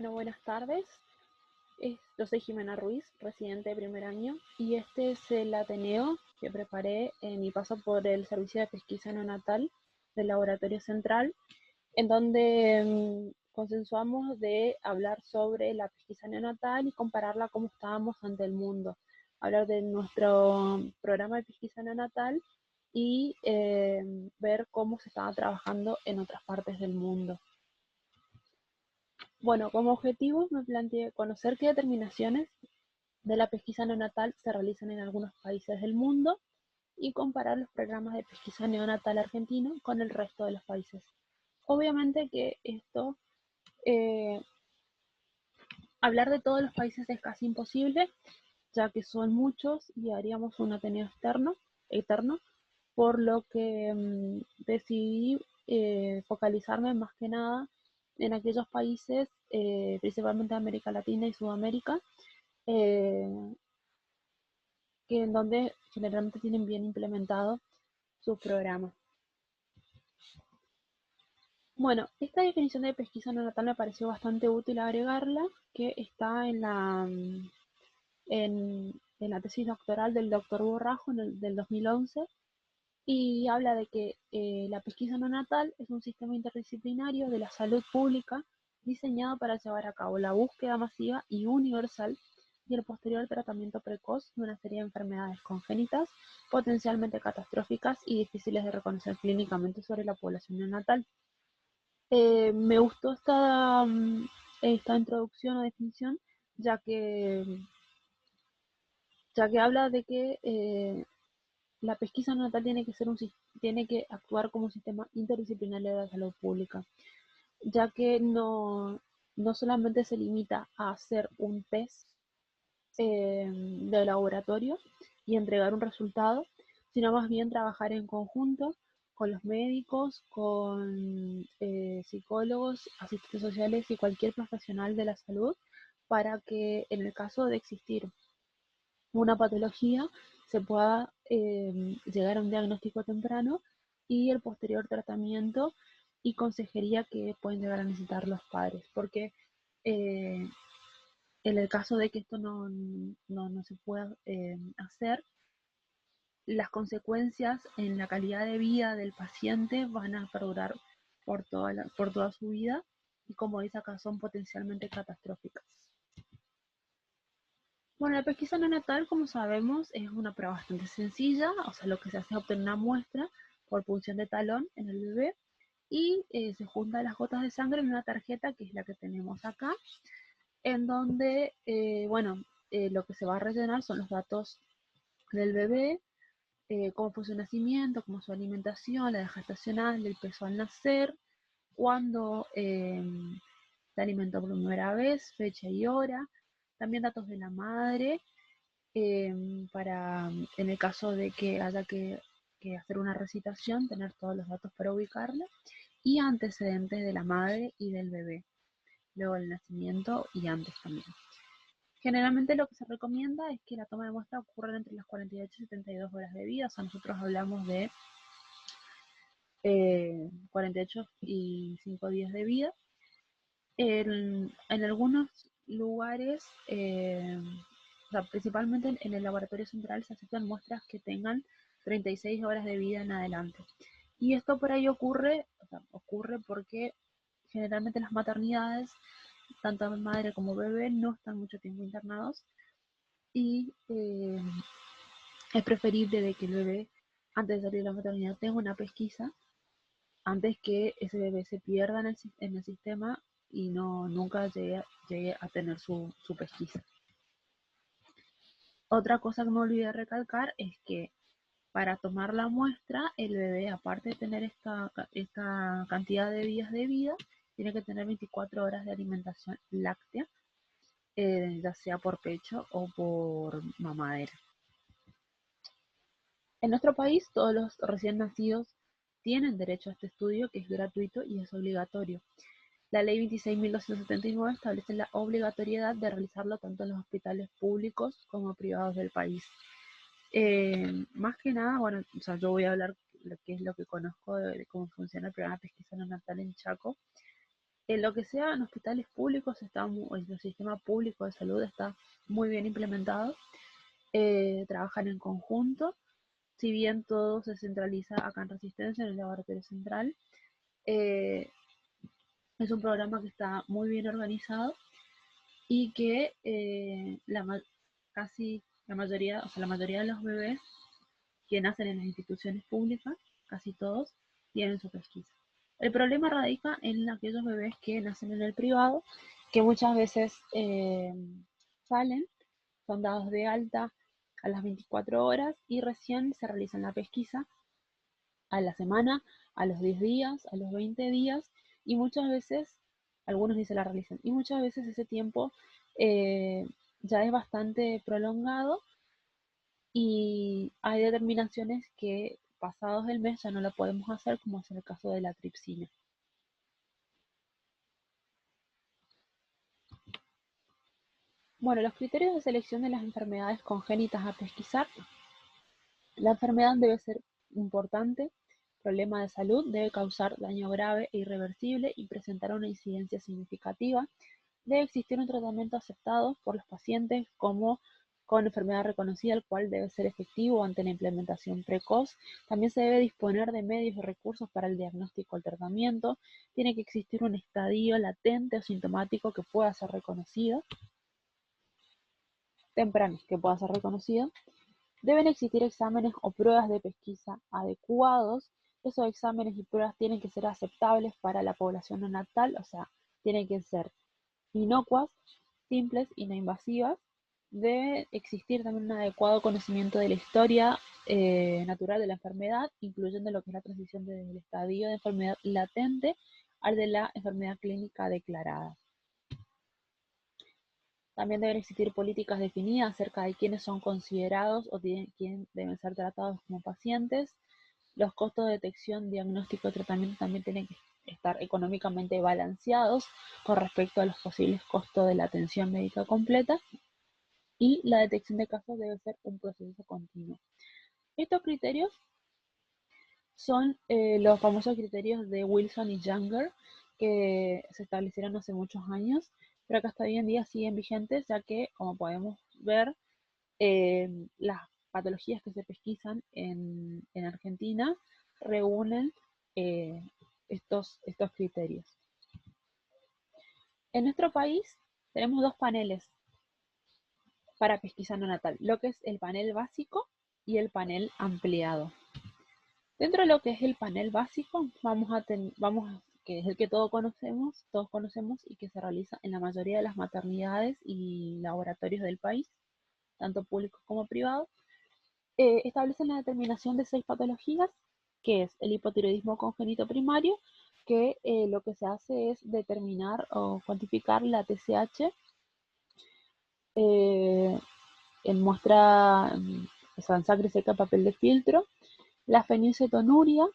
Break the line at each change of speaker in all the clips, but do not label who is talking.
Bueno, buenas tardes. Yo soy Jimena Ruiz, residente de primer año, y este es el Ateneo que preparé en mi paso por el Servicio de Pesquisa Neonatal del Laboratorio Central, en donde consensuamos de hablar sobre la pesquisa neonatal y compararla cómo estábamos ante el mundo. Hablar de nuestro programa de pesquisa neonatal y ver cómo se estaba trabajando en otras partes del mundo. Bueno, como objetivo me planteé conocer qué determinaciones de la pesquisa neonatal se realizan en algunos países del mundo y comparar los programas de pesquisa neonatal argentino con el resto de los países. Obviamente que esto, eh, hablar de todos los países es casi imposible, ya que son muchos y haríamos un Ateneo eterno, por lo que decidí focalizarme más que nada en aquellos países, principalmente de América Latina y Sudamérica, eh, que en donde generalmente tienen bien implementado sus programas. Bueno, esta definición de pesquisa neonatal me pareció bastante útil agregarla, que está en la tesis doctoral del doctor Borrajo del 2011, y habla de que la pesquisa neonatal es un sistema interdisciplinario de la salud pública diseñado para llevar a cabo la búsqueda masiva y universal y el posterior tratamiento precoz de una serie de enfermedades congénitas potencialmente catastróficas y difíciles de reconocer clínicamente sobre la población neonatal. Me gustó esta introducción o definición, ya que, ya que habla de que la pesquisa neonatal tiene que actuar como un sistema interdisciplinario de la salud pública, ya que no solamente se limita a hacer un test de laboratorio y entregar un resultado, sino más bien trabajar en conjunto con los médicos, con psicólogos, asistentes sociales y cualquier profesional de la salud, para que en el caso de existir una patología se pueda llegar a un diagnóstico temprano y el posterior tratamiento y consejería que pueden llegar a necesitar los padres, porque eh, en el caso de que esto no se pueda hacer, las consecuencias en la calidad de vida del paciente van a perdurar por toda su vida, y como dice acá, son potencialmente catastróficas. Bueno, la pesquisa neonatal, como sabemos, es una prueba bastante sencilla, o sea, lo que se hace es obtener una muestra por punción de talón en el bebé y se juntan las gotas de sangre en una tarjeta, que es la que tenemos acá, en donde, lo que se va a rellenar son los datos del bebé, cómo fue su nacimiento, cómo su alimentación, la edad gestacional, el peso al nacer, cuándo se alimentó por primera vez, fecha y hora, también datos de la madre, para, en el caso de que haya que hacer una recitación, tener todos los datos para ubicarla, y antecedentes de la madre y del bebé, luego del nacimiento y antes también. Generalmente lo que se recomienda es que la toma de muestra ocurra entre las 48 y 72 horas de vida, o sea, nosotros hablamos de 48 y 5 días de vida. En algunos lugares, o sea, principalmente en el laboratorio central, se aceptan muestras que tengan 36 horas de vida en adelante. Y esto por ahí ocurre, o sea, ocurre porque generalmente las maternidades, tanto madre como bebé, no están mucho tiempo internados, y es preferible de que el bebé, antes de salir de la maternidad, tenga una pesquisa antes que ese bebé se pierda en el sistema y nunca llegue a tener su pesquisa. Otra cosa que me olvidé de recalcar es que para tomar la muestra, el bebé, aparte de tener esta cantidad de días de vida, tiene que tener 24 horas de alimentación láctea, ya sea por pecho o por mamadera. En nuestro país, todos los recién nacidos tienen derecho a este estudio, que es gratuito y es obligatorio. La Ley 26.279 establece la obligatoriedad de realizarlo tanto en los hospitales públicos como privados del país. Más que nada, bueno, o sea, yo voy a hablar de qué es lo que conozco de cómo funciona el programa de pesquisa neonatal en Chaco. En lo que sea en hospitales públicos, el sistema público de salud está muy bien implementado, trabajan en conjunto, si bien todo se centraliza acá en Resistencia, en el laboratorio central. eh, es un programa que está muy bien organizado y que casi la mayoría, o sea, la mayoría de los bebés que nacen en las instituciones públicas, casi todos, tienen su pesquisa. El problema radica en aquellos bebés que nacen en el privado, que muchas veces salen, son dados de alta a las 24 horas y recién se realizan la pesquisa a la semana, a los 10 días, a los 20 días, y muchas veces, algunos ni se la realizan, y muchas veces ese tiempo eh, ya es bastante prolongado y hay determinaciones que pasados el mes ya no la podemos hacer, como es el caso de la tripsina. Bueno, los criterios de selección de las enfermedades congénitas a pesquisar. La enfermedad debe ser importante, problema de salud, debe causar daño grave e irreversible y presentar una incidencia significativa. Debe existir un tratamiento aceptado por los pacientes como con enfermedad reconocida, el cual debe ser efectivo ante la implementación precoz. También se debe disponer de medios y recursos para el diagnóstico o el tratamiento. Tiene que existir un estadio latente o sintomático que pueda ser reconocido, temprano, que pueda ser reconocido. Deben existir exámenes o pruebas de pesquisa adecuados. Esos exámenes y pruebas tienen que ser aceptables para la población neonatal, o sea, tienen que ser inocuas, simples y no invasivas. Debe existir también un adecuado conocimiento de la historia natural de la enfermedad, incluyendo lo que es la transición del estadio de enfermedad latente al de la enfermedad clínica declarada. También deben existir políticas definidas acerca de quiénes son considerados o quién deben ser tratados como pacientes. Los costos de detección, diagnóstico y tratamiento también tienen que estar económicamente balanceados con respecto a los posibles costos de la atención médica completa, y la detección de casos debe ser un proceso continuo. Estos criterios son los famosos criterios de Wilson y Younger, que se establecieron hace muchos años, pero que hasta hoy en día siguen vigentes, ya que, como podemos ver, las patologías que se pesquisan en Argentina reúnen eh, estos criterios. En nuestro país tenemos dos paneles para pesquisa neonatal, lo que es el panel básico y el panel ampliado. Dentro de lo que es el panel básico, que es el que todos conocemos y que se realiza en la mayoría de las maternidades y laboratorios del país, tanto públicos como privados, establecen la determinación de 6 patologías, que es el hipotiroidismo congénito primario, que lo que se hace es determinar o cuantificar la TSH eh, en muestra, o sea, en sangre seca, papel de filtro. La fenilcetonuria,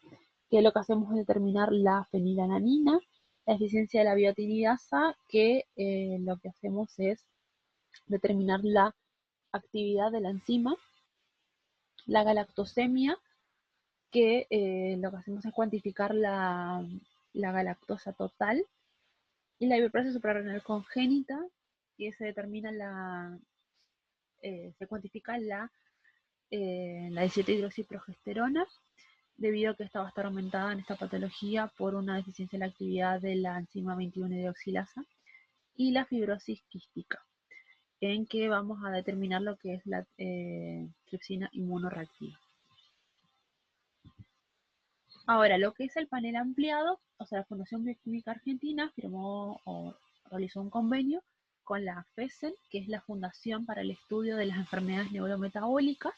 que lo que hacemos es determinar la fenilalanina. La eficiencia de la biotinidasa, que lo que hacemos es determinar la actividad de la enzima. La galactosemia, que lo que hacemos es cuantificar la galactosa total. Y la hiperplasia suprarrenal congénita, que se determina se cuantifica la 17-hidroxiprogesterona, debido a que esta va a estar aumentada en esta patología por una deficiencia en la actividad de la enzima 21-hidroxilasa. Y la fibrosis quística, en que vamos a determinar lo que es la tripsina inmunoreactiva. Ahora, lo que es el panel ampliado, o sea, la Fundación Bioquímica Argentina firmó o realizó un convenio con la FESEN, que es la Fundación para el Estudio de las Enfermedades Neurometabólicas,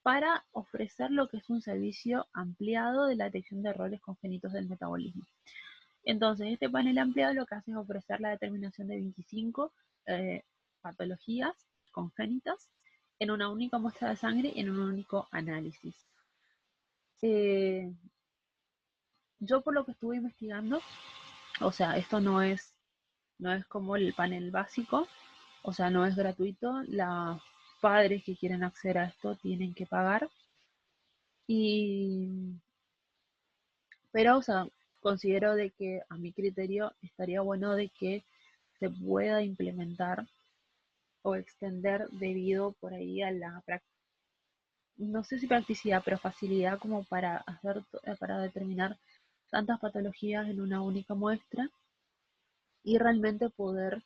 para ofrecer lo que es un servicio ampliado de la detección de errores congénitos del metabolismo. Entonces, este panel ampliado lo que hace es ofrecer la determinación de 25 patologías congénitas en una única muestra de sangre y en un único análisis. Yo, por lo que estuve investigando, o sea, esto no es como el panel básico, o sea, no es gratuito. Los padres que quieren acceder a esto tienen que pagar. Pero, o sea, considero de que a mi criterio estaría bueno de que se pueda implementar o extender debido por ahí a la no sé si practicidad, pero facilidad como para hacer, para determinar tantas patologías en una única muestra y realmente poder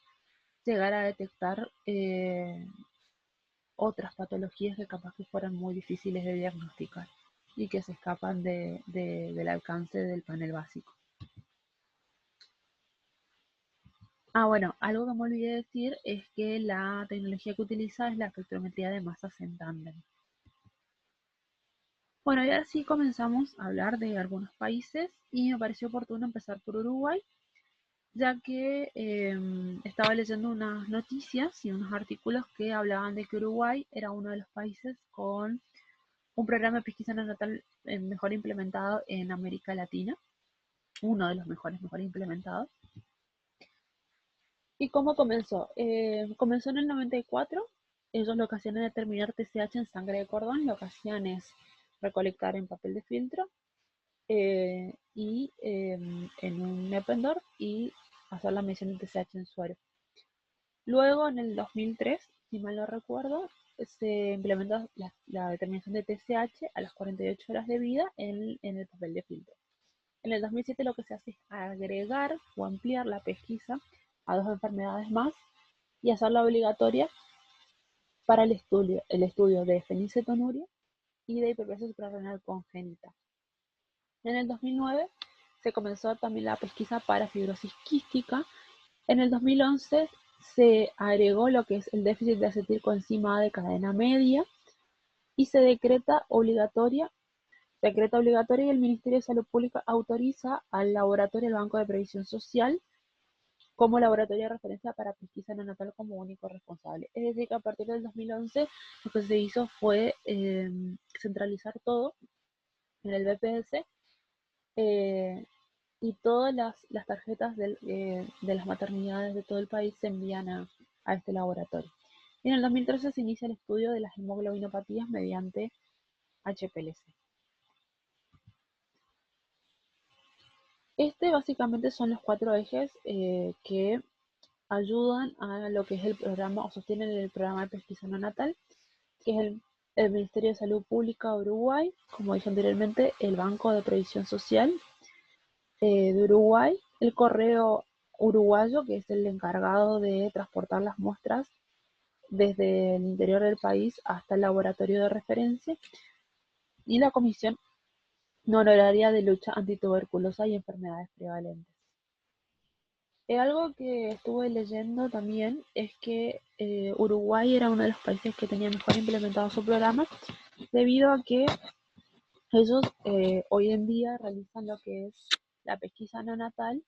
llegar a detectar otras patologías que capaz que fueran muy difíciles de diagnosticar y que se escapan del alcance del panel básico. Ah, bueno, algo que me olvidé decir es que la tecnología que utiliza es la espectrometría de masas en tándem. Bueno, y ahora sí comenzamos a hablar de algunos países y me pareció oportuno empezar por Uruguay, ya que estaba leyendo unas noticias y unos artículos que hablaban de que Uruguay era uno de los países con un programa de pesquisa neonatal mejor implementado en América Latina, uno de los mejor implementados. ¿Y cómo comenzó? Comenzó en el 94. Ellos lo que hacían es determinar TSH en sangre de cordón. Lo que hacían es recolectar en papel de filtro y en un Ependor y hacer la medición de TSH en suero. Luego, en el 2003, si mal no recuerdo, se implementó la determinación de TSH a las 48 horas de vida en el papel de filtro. En el 2007 lo que se hace es agregar o ampliar la pesquisa a 2 enfermedades más y hacerla obligatoria para el estudio de fenilcetonuria y de hiperplasia suprarrenal congénita. En el 2009 se comenzó también la pesquisa para fibrosis quística. En el 2011 se agregó lo que es el déficit de acetilcoenzima A de cadena media y se decreta obligatoria y el Ministerio de Salud Pública autoriza al laboratorio del Banco de Previsión Social como laboratorio de referencia para pesquisa neonatal como único responsable. Es decir, que a partir del 2011 lo que se hizo fue centralizar todo en el BPS y todas las tarjetas de las maternidades de todo el país se envían a este laboratorio. Y en el 2013 se inicia el estudio de las hemoglobinopatías mediante HPLC. Básicamente son los 4 ejes que ayudan a lo que es el programa o sostienen el programa de pesquisa neonatal, que es el Ministerio de Salud Pública de Uruguay, como dije anteriormente, el Banco de Previsión Social de Uruguay, el Correo Uruguayo, que es el encargado de transportar las muestras desde el interior del país hasta el laboratorio de referencia, y la Comisión Honoraria de Lucha Antituberculosa y Enfermedades Prevalentes. Algo que estuve leyendo también es que Uruguay era uno de los países que tenía mejor implementado su programa, debido a que ellos hoy en día realizan lo que es la pesquisa neonatal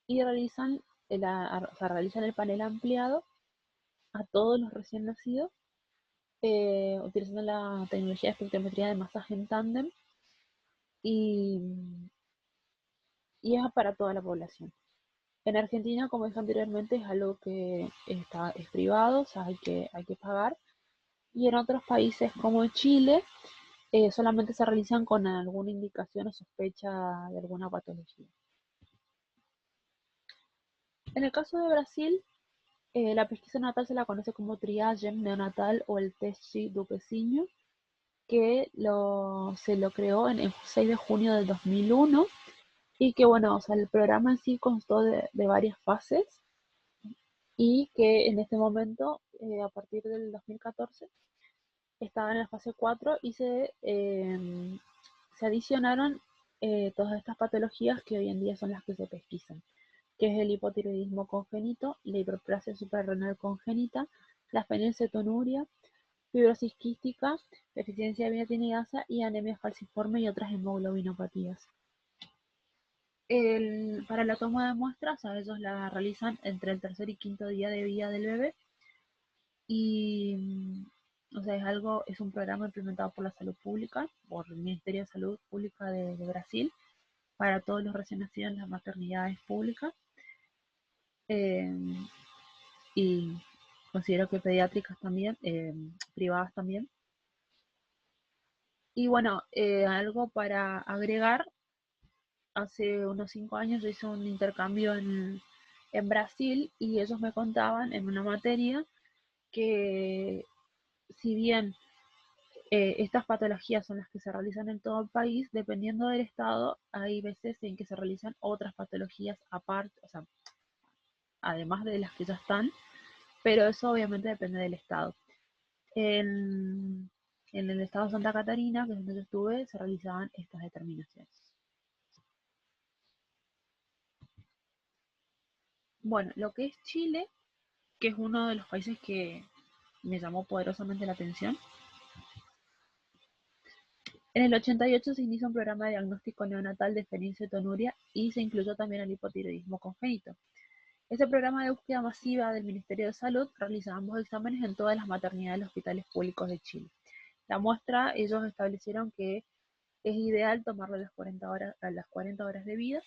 y realizan el panel ampliado a todos los recién nacidos, utilizando la tecnología de espectrometría de masas en tándem y, y es para toda la población. En Argentina, como dije anteriormente, es algo que es privado, o sea, hay que pagar. Y en otros países como Chile, solamente se realizan con alguna indicación o sospecha de alguna patología. En el caso de Brasil, la pesquisa neonatal se la conoce como triagem neonatal o el teste do pezinho, que se lo creó en el 6 de junio del 2001 y que, bueno, o sea, el programa en sí constó de varias fases y que en este momento, a partir del 2014, estaba en la fase 4 y se adicionaron todas estas patologías que hoy en día son las que se pesquisan, que es el hipotiroidismo congénito, la hiperplasia suprarrenal congénita, la fenilcetonuria, fibrosis quística, deficiencia de biotinidasa y anemia falciforme y otras hemoglobinopatías. Para la toma de muestras, a ellos la realizan entre el tercer y quinto día de vida del bebé y o sea, es un programa implementado por la salud pública, por el Ministerio de Salud Pública de Brasil, para todos los recién nacidos en las maternidades públicas eh, y considero que pediátricas también, privadas también. Y bueno, algo para agregar hace unos 5 años yo hice un intercambio en Brasil y ellos me contaban en una materia que si bien estas patologías son las que se realizan en todo el país, dependiendo del estado, hay veces en que se realizan otras patologías aparte, o sea, además de las que ya están, pero eso obviamente depende del estado. En, en el estado de Santa Catarina, que es donde yo estuve, se realizaban estas determinaciones. Bueno, lo que es Chile, que es uno de los países que me llamó poderosamente la atención. En el 88 se inicia un programa de diagnóstico neonatal de fenilcetonuria y se incluyó también el hipotiroidismo congénito. Este programa de búsqueda masiva del Ministerio de Salud realiza ambos exámenes en todas las maternidades y hospitales públicos de Chile. La muestra, ellos establecieron que es ideal tomarlo a las 40 horas de vida.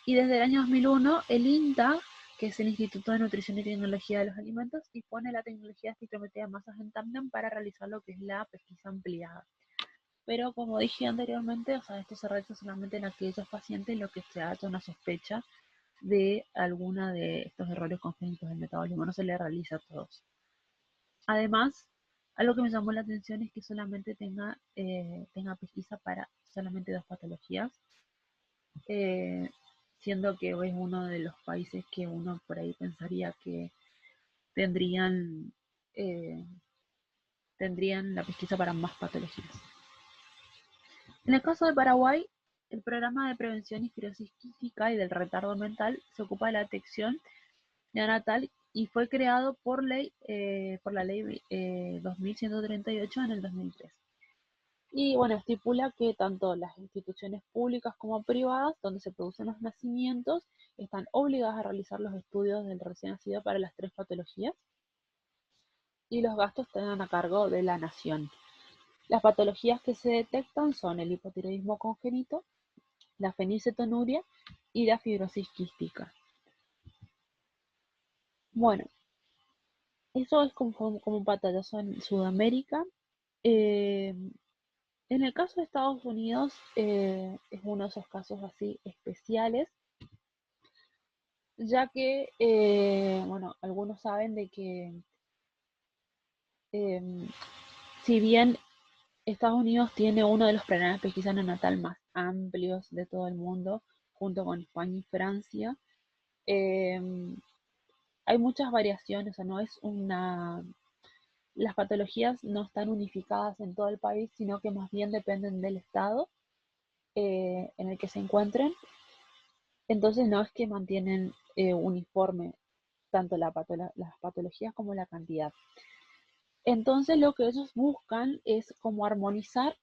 Y desde el año 2001, el INTA, que es el Instituto de Nutrición y Tecnología de los Alimentos, dispone de la tecnología de espectrometría de masas en tándem para realizar lo que es la pesquisa ampliada. Pero como dije anteriormente, o sea, esto se realiza solamente en aquellos pacientes en los que se haya una sospecha de alguna de estos errores congénitos del metabolismo, no se le realiza a todos. Además, algo que me llamó la atención es que solamente tenga pesquisa para solamente 2 patologías, eh, siendo que es uno de los países que uno por ahí pensaría que tendrían, eh, tendrían la pesquisa para más patologías. En el caso de Paraguay, el programa de prevención y esclerosis quística y del retardo mental se ocupa de la detección neonatal y fue creado por la ley 2138 en el 2003. Y bueno, estipula que tanto las instituciones públicas como privadas, donde se producen los nacimientos, están obligadas a realizar los estudios del recién nacido para las 3 patologías y los gastos tengan a cargo de la nación. Las patologías que se detectan son el hipotiroidismo congénito, la fenilcetonuria y la fibrosis quística. Bueno, eso es como un pantallazo en Sudamérica. Eh, en el caso de Estados Unidos, es uno de esos casos así especiales, ya que, bueno, algunos saben de que eh, si bien Estados Unidos tiene uno de los programas de pesquisa neonatal más amplios de todo el mundo, junto con España y Francia, eh, hay muchas variaciones, o sea, no es una... Las patologías no están unificadas en todo el país, sino que más bien dependen del estado en el que se encuentren. Entonces no es que mantienen uniforme tanto las patologías como la cantidad. Entonces lo que ellos buscan es como armonizar,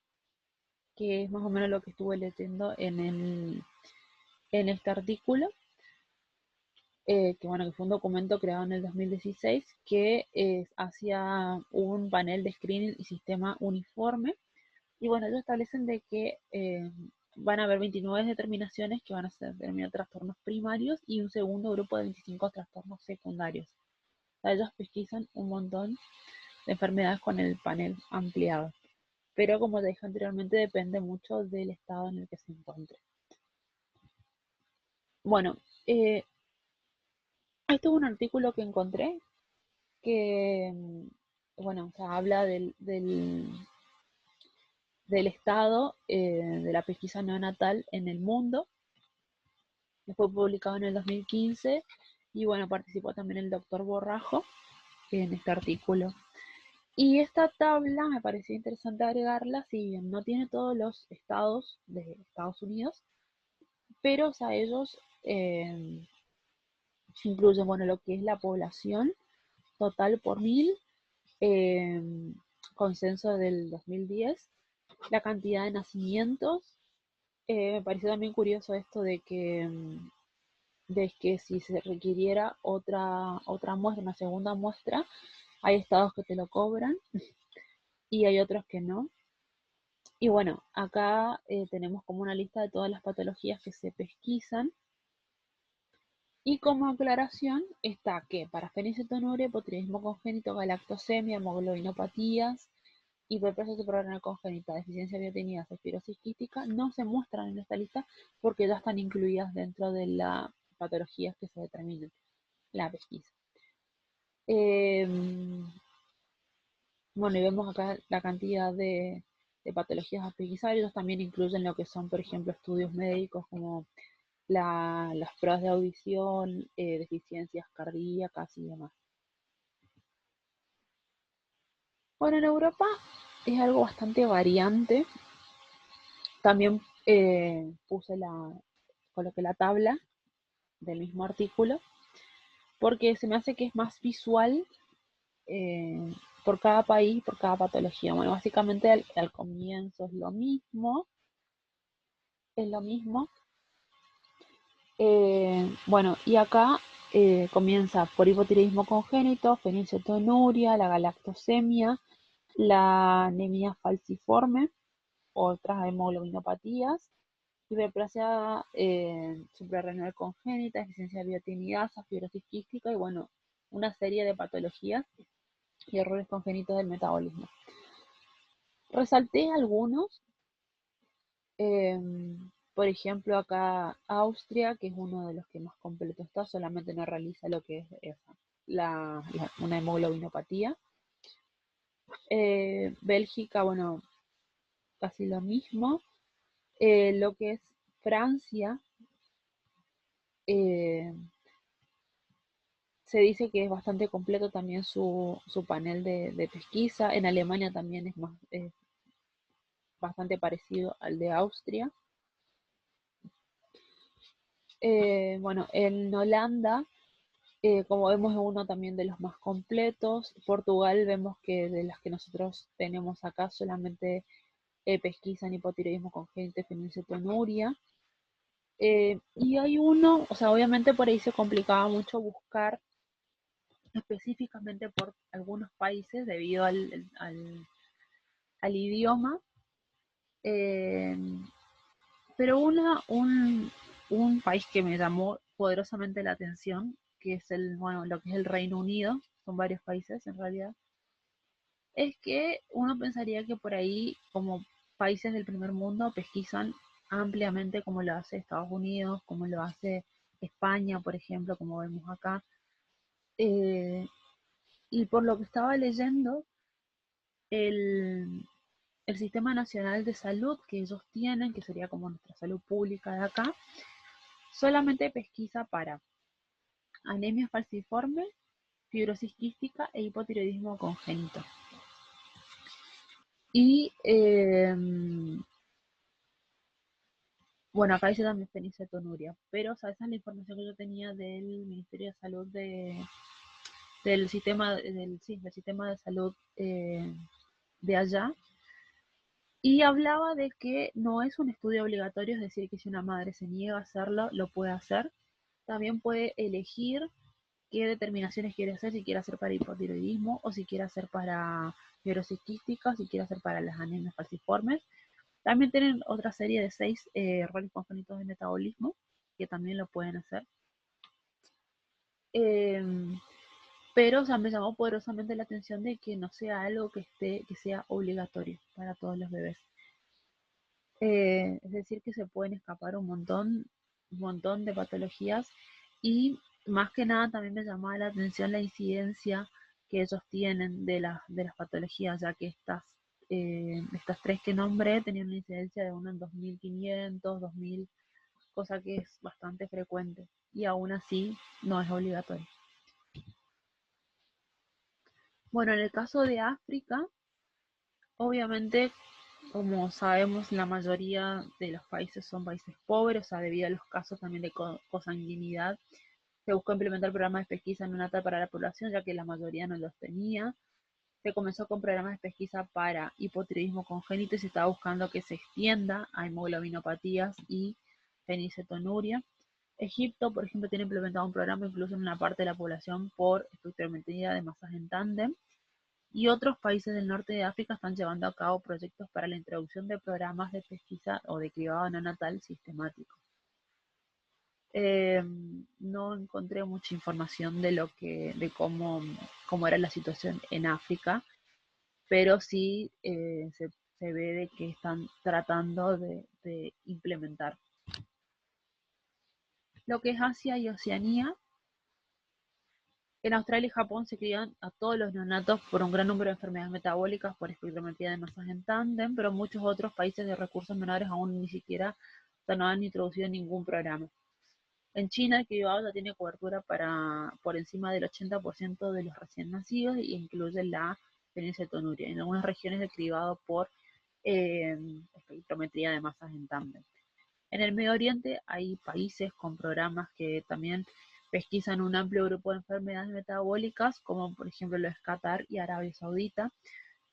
que es más o menos lo que estuve leyendo en este artículo, que bueno, que fue un documento creado en el 2016 que hacía un panel de screening y sistema uniforme. Y bueno, ellos establecen de que van a haber 29 determinaciones que van a ser determinados trastornos primarios y un segundo grupo de 25 trastornos secundarios. O sea, ellos pesquisan un montón de enfermedades con el panel ampliado. Pero como te dije anteriormente, depende mucho del estado en el que se encuentre. Bueno, esto es un artículo que encontré que, bueno, o sea, habla del estado de la pesquisa neonatal en el mundo. Fue publicado en el 2015 y bueno, participó también el doctor Borrajo en este artículo. Y esta tabla me pareció interesante agregarla, si bien no tiene todos los estados de Estados Unidos, pero o sea, ellos incluyen, bueno, lo que es la población total por 1000, eh, consenso del 2010, la cantidad de nacimientos. Me pareció también curioso esto de que si se requiriera otra muestra, una segunda muestra, hay estados que te lo cobran y hay otros que no. Y bueno, acá tenemos como una lista de todas las patologías que se pesquisan. Y como aclaración está que para fenilcetonuria, hipotiroidismo congénito, galactosemia, hemoglobinopatías, hiperplasia suprarrenal congénita, deficiencia biotinidasa, esclerosis quística, no se muestran en esta lista porque ya están incluidas dentro de las patologías que se determinan en la pesquisa. Bueno, y vemos acá la cantidad de patologías a pesquisar. Ellos también incluyen lo que son, por ejemplo, estudios médicos como las pruebas de audición, deficiencias cardíacas y demás. Bueno, en Europa es algo bastante variante. También coloqué la tabla del mismo artículo porque se me hace que es más visual por cada país, por cada patología. Bueno, básicamente al comienzo es lo mismo. Bueno, y acá comienza por hipotiroidismo congénito, fenilcetonuria, la galactosemia, la anemia falciforme, otras hemoglobinopatías, hiperplasia suprarrenal congénita, deficiencia de biotinidasa, fibrosis quística y bueno, una serie de patologías y errores congénitos del metabolismo. Resalté algunos, eh, por ejemplo acá Austria, que es uno de los que más completo está, solamente no realiza lo que es una hemoglobinopatía. Bélgica, bueno, casi lo mismo. Lo que es Francia, eh, se dice que es bastante completo también su panel de pesquisa. En Alemania también es bastante parecido al de Austria. Bueno, en Holanda, como vemos, es uno también de los más completos. Portugal, vemos que de las que nosotros tenemos acá solamente pesquisan hipotiroidismo congénito y fenilcetonuria. Y hay uno, o sea, obviamente por ahí se complicaba mucho buscar específicamente por algunos países debido al idioma. Eh, pero un país que me llamó poderosamente la atención, que es bueno, lo que es el Reino Unido, son varios países en realidad, es que uno pensaría que por ahí, como países del primer mundo, pesquisan ampliamente como lo hace Estados Unidos, como lo hace España, por ejemplo, como vemos acá. Eh, y por lo que estaba leyendo, el, el Sistema Nacional de Salud que ellos tienen, que sería como nuestra salud pública de acá, solamente pesquisa para anemia falciforme, fibrosis quística e hipotiroidismo congénito. Y bueno, acá dice también fenilcetonuria, pero o sea, esa es la información que yo tenía del Ministerio de Salud del sistema de salud de allá. Y hablaba de que no es un estudio obligatorio, es decir, que si una madre se niega a hacerlo, lo puede hacer. También puede elegir qué determinaciones quiere hacer, si quiere hacer para hipotiroidismo o si quiere hacer para fibrosis quística, si quiere hacer para las anemias falciformes. También tienen otra serie de 6 errores congénitos de metabolismo que también lo pueden hacer. Pero o sea, me llamó poderosamente la atención de que no sea algo que sea obligatorio para todos los bebés. Es decir, que se pueden escapar un montón de patologías y más que nada también me llamaba la atención la incidencia que ellos tienen de las patologías, ya que estas tres que nombré tenían una incidencia de uno en 2500, 2000, cosa que es bastante frecuente y aún así no es obligatorio. Bueno, en el caso de África, obviamente, como sabemos, la mayoría de los países son países pobres, o sea, debido a los casos también de consanguinidad, se buscó implementar programas de pesquisa neonatal para la población, ya que la mayoría no los tenía. Se comenzó con programas de pesquisa para hipotiroidismo congénito y se estaba buscando que se extienda a hemoglobinopatías y fenilcetonuria. Egipto, por ejemplo, tiene implementado un programa incluso en una parte de la población por espectrometría de masas en tándem. Y otros países del norte de África están llevando a cabo proyectos para la introducción de programas de pesquisa o de cribado neonatal sistemático. No encontré mucha información de cómo era la situación en África. pero sí se ve de que están tratando de implementar. Lo que es Asia y Oceanía, en Australia y Japón se crían a todos los neonatos por un gran número de enfermedades metabólicas por espectrometría de masas en tándem, pero muchos otros países de recursos menores aún ni siquiera no han introducido ningún programa. En China el cribado ya tiene cobertura para por encima del 80% de los recién nacidos y incluye la fenilcetonuria. En algunas regiones el cribado por eh, espectrometría de masas en tándem. En el Medio Oriente hay países con programas que también pesquisan un amplio grupo de enfermedades metabólicas, como por ejemplo lo es Qatar y Arabia Saudita.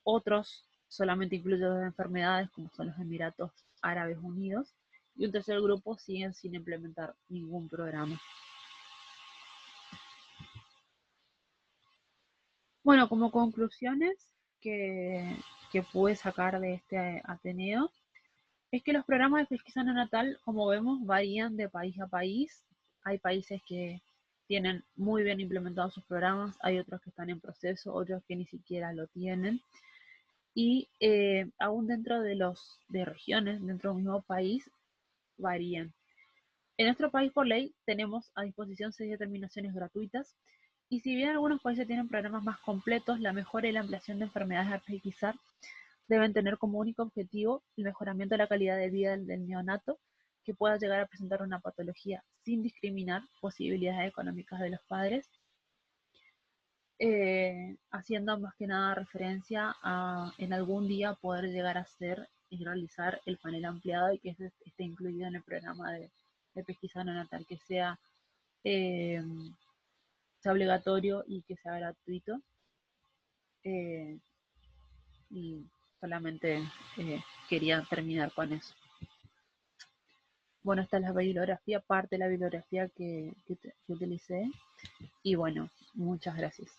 Otros solamente incluyen dos enfermedades, como son los Emiratos Árabes Unidos. Y un tercer grupo siguen sin implementar ningún programa. Bueno, como conclusiones que, que pude sacar de este Ateneo, es que los programas de pesquisa neonatal, como vemos, varían de país a país. Hay países que tienen muy bien implementados sus programas, hay otros que están en proceso, otros que ni siquiera lo tienen. Y aún dentro de regiones, dentro de un mismo país, varían. En nuestro país, por ley, tenemos a disposición 6 determinaciones gratuitas. Y si bien algunos países tienen programas más completos, la mejora y la ampliación de enfermedades a pesquisar deben tener como único objetivo el mejoramiento de la calidad de vida del neonato que pueda llegar a presentar una patología sin discriminar posibilidades económicas de los padres, haciendo más que nada referencia a en algún día poder llegar a ser y realizar el panel ampliado y que esté incluido en el programa de pesquisa neonatal, que eh, sea obligatorio y que sea gratuito. Eh, y solamente quería terminar con eso. Bueno, esta es la bibliografía, parte de la bibliografía que utilicé. Y bueno, muchas gracias.